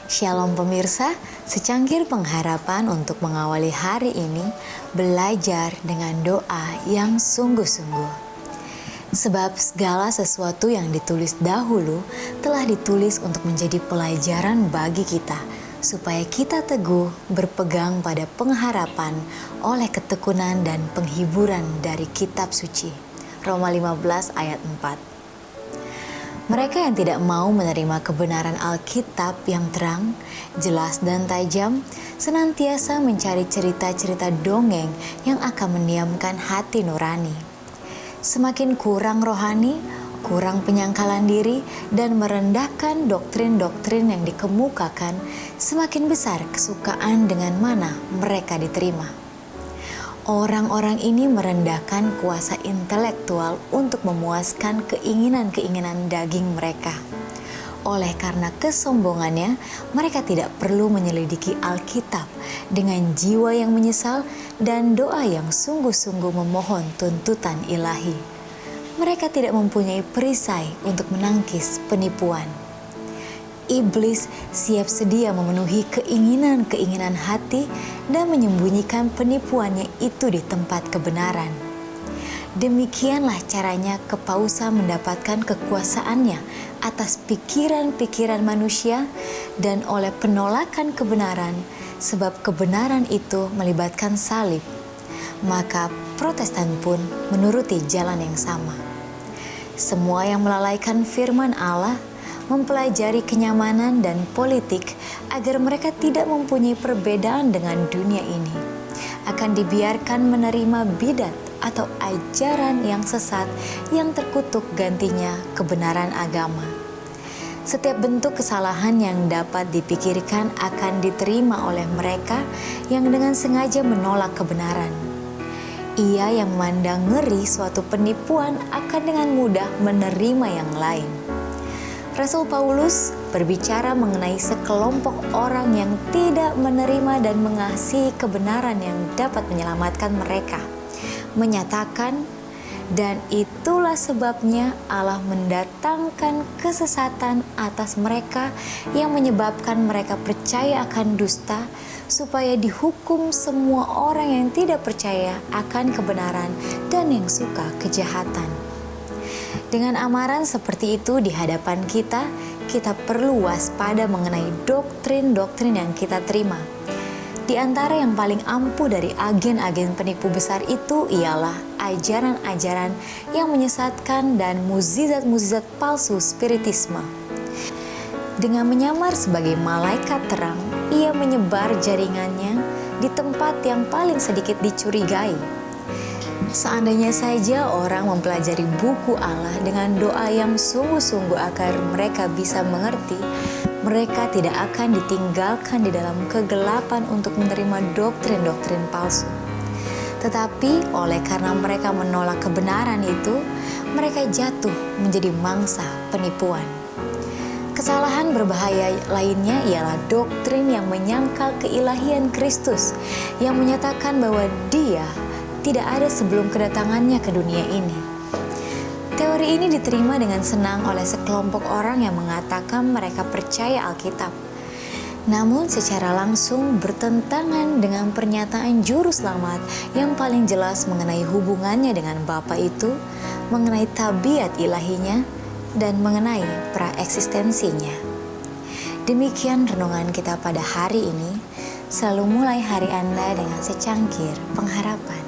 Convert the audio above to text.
Shalom pemirsa, secangkir pengharapan untuk mengawali hari ini belajar dengan doa yang sungguh-sungguh. Sebab segala sesuatu yang ditulis dahulu telah ditulis untuk menjadi pelajaran bagi kita, supaya kita teguh berpegang pada pengharapan oleh ketekunan dan penghiburan dari kitab suci. Roma 15 ayat 4. Mereka yang tidak mau menerima kebenaran Alkitab yang terang, jelas dan tajam, senantiasa mencari cerita-cerita dongeng yang akan mendiamkan hati nurani. Semakin kurang rohani, kurang penyangkalan diri, dan merendahkan doktrin-doktrin yang dikemukakan, semakin besar kesukaan dengan mana mereka diterima. Orang-orang ini merendahkan kuasa intelektual untuk memuaskan keinginan-keinginan daging mereka. Oleh karena kesombongannya, mereka tidak perlu menyelidiki Alkitab dengan jiwa yang menyesal dan doa yang sungguh-sungguh memohon tuntutan ilahi. Mereka tidak mempunyai perisai untuk menangkis penipuan. Iblis siap sedia memenuhi keinginan-keinginan hati dan menyembunyikan penipuannya itu di tempat kebenaran. Demikianlah caranya kepausan mendapatkan kekuasaannya atas pikiran-pikiran manusia dan oleh penolakan kebenaran, sebab kebenaran itu melibatkan salib. Maka Protestan pun menuruti jalan yang sama. Semua yang melalaikan firman Allah mempelajari kenyamanan dan politik agar mereka tidak mempunyai perbedaan dengan dunia ini, akan dibiarkan menerima bidat atau ajaran yang sesat yang terkutuk gantinya kebenaran agama. Setiap bentuk kesalahan yang dapat dipikirkan akan diterima oleh mereka yang dengan sengaja menolak kebenaran. Ia yang memandang ngeri suatu penipuan akan dengan mudah menerima yang lain. Rasul Paulus berbicara mengenai sekelompok orang yang tidak menerima dan mengasihi kebenaran yang dapat menyelamatkan mereka. Menyatakan, dan itulah sebabnya Allah mendatangkan kesesatan atas mereka yang menyebabkan mereka percaya akan dusta, supaya dihukum semua orang yang tidak percaya akan kebenaran dan yang suka kejahatan. Dengan amaran seperti itu di hadapan kita perlu waspada mengenai doktrin-doktrin yang kita terima. Di antara yang paling ampuh dari agen-agen penipu besar itu ialah ajaran-ajaran yang menyesatkan dan mukjizat-mukjizat palsu spiritisme. Dengan menyamar sebagai malaikat terang, ia menyebar jaringannya di tempat yang paling sedikit dicurigai. Seandainya saja orang mempelajari buku Allah dengan doa yang sungguh-sungguh agar mereka bisa mengerti, mereka tidak akan ditinggalkan di dalam kegelapan untuk menerima doktrin-doktrin palsu. Tetapi oleh karena mereka menolak kebenaran itu, mereka jatuh menjadi mangsa penipuan. Kesalahan berbahaya lainnya ialah doktrin yang menyangkal keilahian Kristus, yang menyatakan bahwa Dia tidak ada sebelum kedatangannya ke dunia ini. Teori ini diterima dengan senang oleh sekelompok orang yang mengatakan mereka percaya Alkitab. Namun secara langsung bertentangan dengan pernyataan juru selamat yang paling jelas mengenai hubungannya dengan Bapa itu, mengenai tabiat ilahinya, dan mengenai praeksistensinya. Demikian renungan kita pada hari ini. Selalu mulai hari Anda dengan secangkir pengharapan.